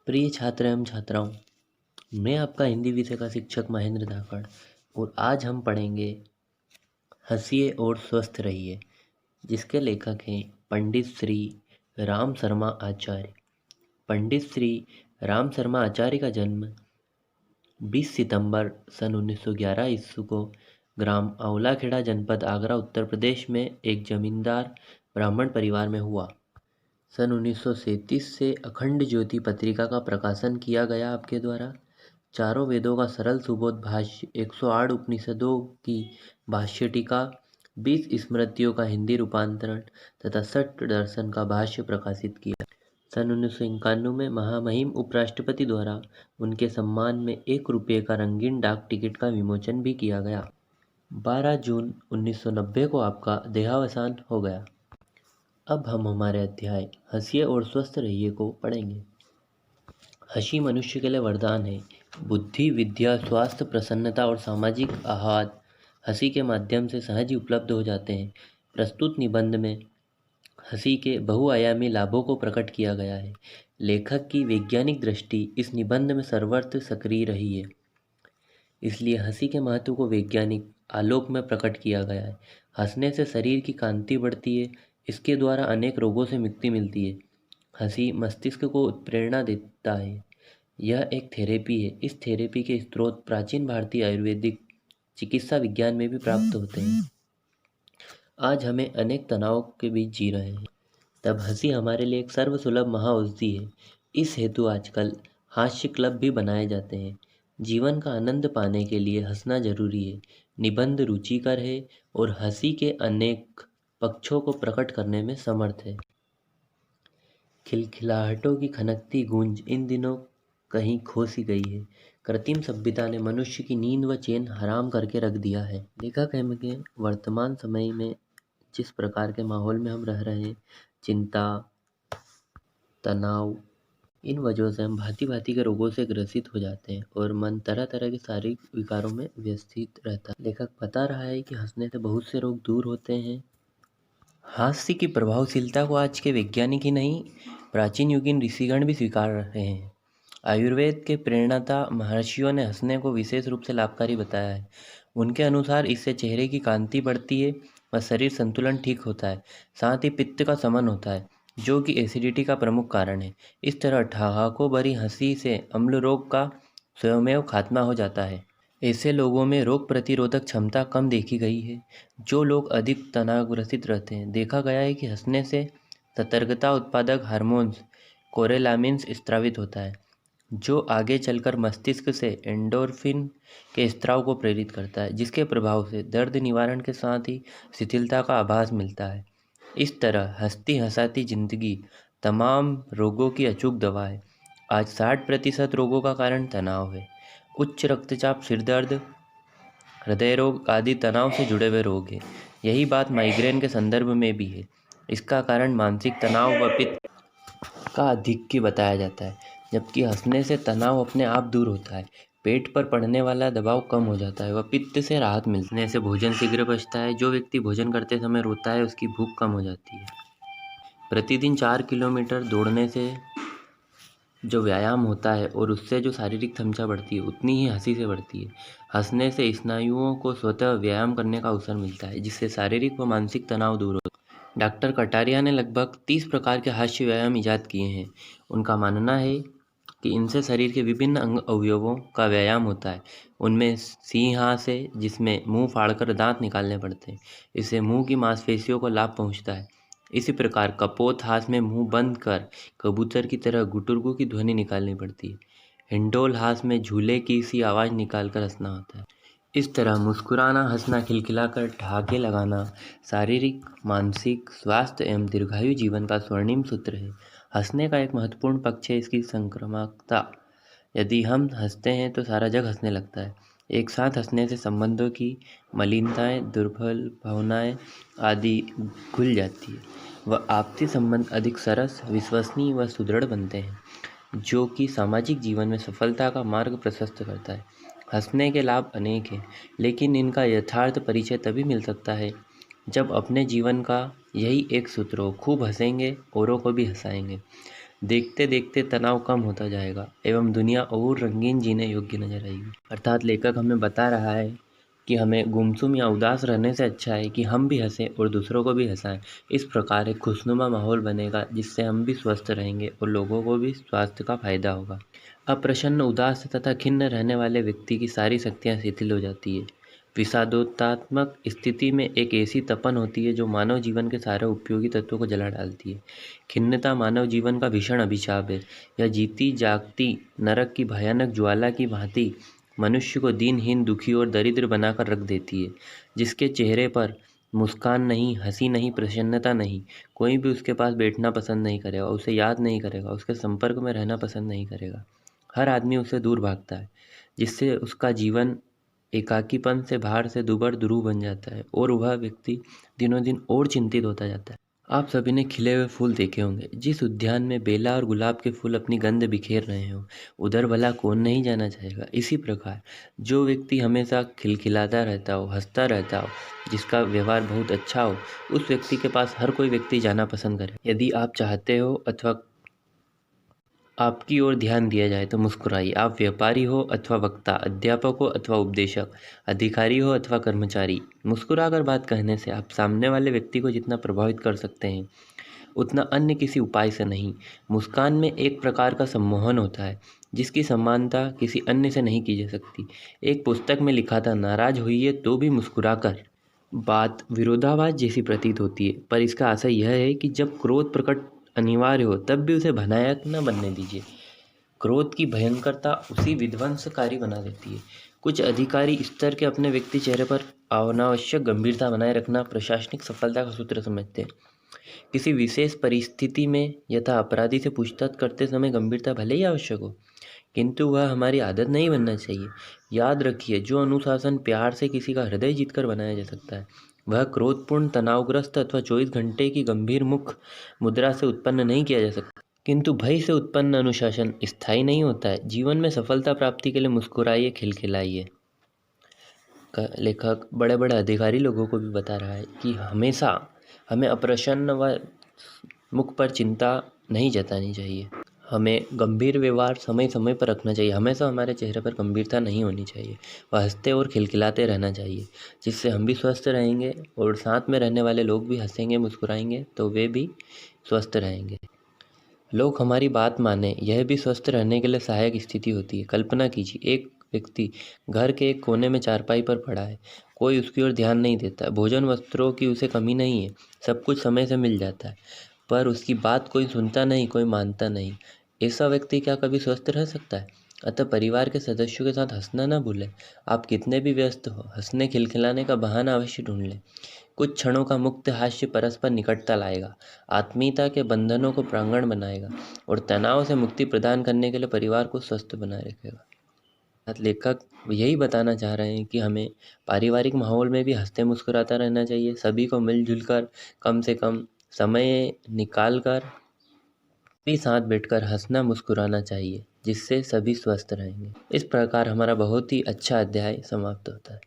प्रिय छात्र एवं छात्राओं, मैं आपका हिंदी विषय का शिक्षक महेंद्र धाकड़ और आज हम पढ़ेंगे हंसिए और स्वस्थ रहिए, जिसके लेखक हैं पंडित श्री राम शर्मा आचार्य। पंडित श्री राम शर्मा आचार्य का जन्म 20 सितंबर सन 1911 ईस्वी को ग्राम आंवलाखेड़ा जनपद आगरा उत्तर प्रदेश में एक जमींदार ब्राह्मण परिवार में हुआ। सन 1937 से अखंड ज्योति पत्रिका का प्रकाशन किया गया आपके द्वारा। चारों वेदों का सरल सुबोध भाष्य, 108 उपनिषदों की भाष्य टीका, 20 स्मृतियों का हिंदी रूपांतरण तथा 60 दर्शन का भाष्य प्रकाशित किया। सन 1991 में महामहिम उपराष्ट्रपति द्वारा उनके सम्मान में 1 रुपये का रंगीन डाक टिकट का विमोचन भी किया गया। 12 जून 1990 को आपका देहावसान हो गया। अब हम हमारे अध्याय हंसिए और स्वस्थ रहिए को पढ़ेंगे। हंसी मनुष्य के लिए वरदान है। बुद्धि, विद्या, स्वास्थ्य, प्रसन्नता और सामाजिक आह्लाद हंसी के माध्यम से सहज ही उपलब्ध हो जाते हैं। प्रस्तुत निबंध में हंसी के बहुआयामी लाभों को प्रकट किया गया है। लेखक की वैज्ञानिक दृष्टि इस निबंध में सर्वत्र सक्रिय रही है, इसलिए हंसी के महत्व को वैज्ञानिक आलोक में प्रकट किया गया है। हंसने से शरीर की कांति बढ़ती है, इसके द्वारा अनेक रोगों से मुक्ति मिलती है। हंसी मस्तिष्क को उत्प्रेरणा देता है। यह एक थेरेपी है। इस थेरेपी के स्रोत प्राचीन भारतीय आयुर्वेदिक चिकित्सा विज्ञान में भी प्राप्त होते हैं। आज हमें अनेक तनाव के बीच जी रहे हैं, तब हंसी हमारे लिए एक सर्वसुलभ महाऔषधि है। इस हेतु आजकल हास्य क्लब भी बनाए जाते हैं। जीवन का आनंद पाने के लिए हंसना जरूरी है। निबंध रुचिकर है और हंसी के अनेक पक्षों को प्रकट करने में समर्थ है। खिलखिलाहटों की खनकती गूंज इन दिनों कहीं खो सी गई है। कृत्रिम सभ्यता ने मनुष्य की नींद व चैन हराम करके रख दिया है। लेखक है कि वर्तमान समय में जिस प्रकार के माहौल में हम रह रहे हैं, चिंता, तनाव, इन वजहों से हम भांति भांति के रोगों से ग्रसित हो जाते हैं और मन तरह तरह के शारीरिक विकारों में व्यस्तित रहता है। लेखक बता रहा है कि हंसने से बहुत से रोग दूर होते हैं। हास्य की प्रभावशीलता को आज के वैज्ञानिक ही नहीं, प्राचीन युगीन ऋषिगण भी स्वीकार रहे हैं। आयुर्वेद के प्रेरणाता महर्षियों ने हंसने को विशेष रूप से लाभकारी बताया है। उनके अनुसार इससे चेहरे की कांति बढ़ती है व शरीर संतुलन ठीक होता है। साथ ही पित्त का शमन होता है, जो कि एसिडिटी का प्रमुख कारण है। इस तरह ठहाकों भरी हंसी से अम्ल रोग का स्वयमेव खात्मा हो जाता है। ऐसे लोगों में रोग प्रतिरोधक क्षमता कम देखी गई है। जो लोग अधिक तनावग्रसित रहते हैं, देखा गया है कि हंसने से सतर्कता उत्पादक हार्मोन्स कोरेलामिन्स स्रावित होता है, जो आगे चलकर मस्तिष्क से एंडोर्फिन के स्राव को प्रेरित करता है, जिसके प्रभाव से दर्द निवारण के साथ ही शिथिलता का आभास मिलता है। इस तरह हंसती हंसाती जिंदगी तमाम रोगों की अचूक दवा है। आज 60% रोगों का कारण तनाव है। उच्च रक्तचाप, सिर दर्द, हृदय रोग आदि तनाव से जुड़े हुए रोग हैं। यही बात माइग्रेन के संदर्भ में भी है। इसका कारण मानसिक तनाव व पित्त का अधिक्य बताया जाता है, जबकि हंसने से तनाव अपने आप दूर होता है। पेट पर पड़ने वाला दबाव कम हो जाता है व पित्त से राहत मिलती है। से भोजन शीघ्र पचता है। जो व्यक्ति भोजन करते समय रोता है, उसकी भूख कम हो जाती है। प्रतिदिन 4 किलोमीटर दौड़ने से जो व्यायाम होता है और उससे जो शारीरिक क्षमता बढ़ती है, उतनी ही हंसी से बढ़ती है। हंसने से स्नायुओं को स्वतः व्यायाम करने का अवसर मिलता है, जिससे शारीरिक व मानसिक तनाव दूर होता है। डॉक्टर कटारिया ने लगभग 30 प्रकार के हास्य व्यायाम इजाद किए हैं। उनका मानना है कि इनसे शरीर के विभिन्न अंग अवयवों का व्यायाम होता है। उनमें सिंहास है, जिसमें मुंह फाड़कर दांत निकालने पड़ते हैं। इससे मुंह की मांसपेशियों को लाभ पहुंचता है। इसी प्रकार कपोत में मुंह बंद कर कबूतर की तरह गुटुरगु की ध्वनि निकालनी पड़ती है। हिंडोल हास में झूले की सी आवाज़ निकालकर हंसना होता है। इस तरह मुस्कुराना, हंसना, खिलखिलाकर ठहाके लगाना शारीरिक, मानसिक स्वास्थ्य एवं दीर्घायु जीवन का स्वर्णिम सूत्र है। हंसने का एक महत्वपूर्ण पक्ष है इसकी संक्रामकता। यदि हम हंसते हैं तो सारा जग हंसने लगता है। एक साथ हंसने से संबंधों की मलिनताएं, दुर्बल भावनाएं आदि घुल जाती है व आपसी संबंध अधिक सरस, विश्वसनीय व सुदृढ़ बनते हैं, जो कि सामाजिक जीवन में सफलता का मार्ग प्रशस्त करता है। हंसने के लाभ अनेक हैं, लेकिन इनका यथार्थ परिचय तभी मिल सकता है जब अपने जीवन का यही एक सूत्र हो: खूब हंसेंगे, औरों को भी हंसाएंगे। देखते देखते तनाव कम होता जाएगा एवं दुनिया और रंगीन जीने योग्य नजर आएगी। अर्थात लेखक हमें बता रहा है कि हमें गुमसुम या उदास रहने से अच्छा है कि हम भी हंसें और दूसरों को भी हंसाएं। इस प्रकार एक खुशनुमा माहौल बनेगा जिससे हम भी स्वस्थ रहेंगे और लोगों को भी स्वास्थ्य का फायदा होगा। अप्रसन्न, उदास तथा खिन्न रहने वाले व्यक्ति की सारी शक्तियाँ शिथिल हो जाती है। विषादोत्तात्मक स्थिति में एक ऐसी तपन होती है जो मानव जीवन के सारे उपयोगी तत्वों को जला डालती है। खिन्नता मानव जीवन का भीषण अभिशाप है। यह जीती जागती नरक की भयानक ज्वाला की भांति मनुष्य को दीनहीन, दुखी और दरिद्र बनाकर रख देती है। जिसके चेहरे पर मुस्कान नहीं, हंसी नहीं, प्रसन्नता नहीं, कोई भी उसके पास बैठना पसंद नहीं करेगा, उसे याद नहीं करेगा, उसके संपर्क में रहना पसंद नहीं करेगा। हर आदमी उससे दूर भागता है, जिससे उसका जीवन एकाकीपन से, भार से दुबर दुरूह बन जाता है और वह व्यक्ति दिनों दिन और चिंतित होता जाता है। आप सभी ने खिले हुए फूल देखे होंगे। जिस उद्यान में बेला और गुलाब के फूल अपनी गंध बिखेर रहे हो, उधर भला कौन नहीं जाना चाहेगा। इसी प्रकार जो व्यक्ति हमेशा खिलखिलाता रहता हो, हंसता रहता हो, जिसका व्यवहार बहुत अच्छा हो, उस व्यक्ति के पास हर कोई व्यक्ति जाना पसंद करे। यदि आप चाहते हो अथवा आपकी ओर ध्यान दिया जाए तो मुस्कुराइए। आप व्यापारी हो अथवा वक्ता, अध्यापक हो अथवा उपदेशक, अधिकारी हो अथवा कर्मचारी, मुस्कुराकर बात कहने से आप सामने वाले व्यक्ति को जितना प्रभावित कर सकते हैं उतना अन्य किसी उपाय से नहीं। मुस्कान में एक प्रकार का सम्मोहन होता है जिसकी समानता किसी अन्य से नहीं की जा सकती। एक पुस्तक में लिखा था, नाराज होइए तो भी मुस्कुराकर। बात विरोधाभास जैसी प्रतीत होती है, पर इसका आशय यह है कि जब क्रोध प्रकट अनिवार्य हो तब भी उसे भयानक न बनने दीजिए। क्रोध की भयंकरता उसी विध्वंसकारी बना देती है। कुछ अधिकारी स्तर के अपने व्यक्ति चेहरे पर अनावश्यक गंभीरता बनाए रखना प्रशासनिक सफलता का सूत्र समझते हैं। किसी विशेष परिस्थिति में यथा अपराधी से पूछताछ करते समय गंभीरता भले ही आवश्यक हो, किंतु वह हमारी आदत नहीं बनना चाहिए। याद रखिए, जो अनुशासन प्यार से किसी का हृदय जीतकर बनाया जा सकता है, वह क्रोधपूर्ण, तनावग्रस्त अथवा 24 घंटे की गंभीर मुख मुद्रा से उत्पन्न नहीं किया जा सकता। किंतु भय से उत्पन्न अनुशासन स्थायी नहीं होता है। जीवन में सफलता प्राप्ति के लिए मुस्कुराइए, खिलखिलाइए। लेखक बड़े बड़े अधिकारी लोगों को भी बता रहा है कि हमेशा हमें अप्रसन्न व मुख पर चिंता नहीं जतानी चाहिए। हमें गंभीर व्यवहार समय समय पर रखना चाहिए। हमेशा हमारे चेहरे पर गंभीरता नहीं होनी चाहिए। वह हंसते और खिलखिलाते रहना चाहिए, जिससे हम भी स्वस्थ रहेंगे और साथ में रहने वाले लोग भी हंसेंगे, मुस्कुराएंगे तो वे भी स्वस्थ रहेंगे। लोग हमारी बात माने, यह भी स्वस्थ रहने के लिए सहायक स्थिति होती है। कल्पना कीजिए, एक व्यक्ति घर के एक कोने में चारपाई पर पड़ा है। कोई उसकी ओर ध्यान नहीं देता। भोजन वस्त्रों की उसे कमी नहीं है, सब कुछ समय से मिल जाता है, पर उसकी बात कोई सुनता नहीं, कोई मानता नहीं। ऐसा व्यक्ति क्या कभी स्वस्थ रह सकता है? अतः परिवार के सदस्यों के साथ हंसना ना भूलें। आप कितने भी व्यस्त हो, हंसने खिलखिलाने का बहाना अवश्य ढूंढ लें। कुछ क्षणों का मुक्त हास्य परस्पर निकटता लाएगा, आत्मीयता के बंधनों को प्रांगण बनाएगा और तनाव से मुक्ति प्रदान करने के लिए परिवार को स्वस्थ बनाए रखेगा। लेखक यही बताना चाह रहे हैं कि हमें पारिवारिक माहौल में भी हंसते मुस्कुराता रहना चाहिए। सभी को मिलजुल कर, कम से कम समय निकाल कर भी साथ बैठकर हंसना मुस्कुराना चाहिए, जिससे सभी स्वस्थ रहेंगे। इस प्रकार हमारा बहुत ही अच्छा अध्याय समाप्त होता है।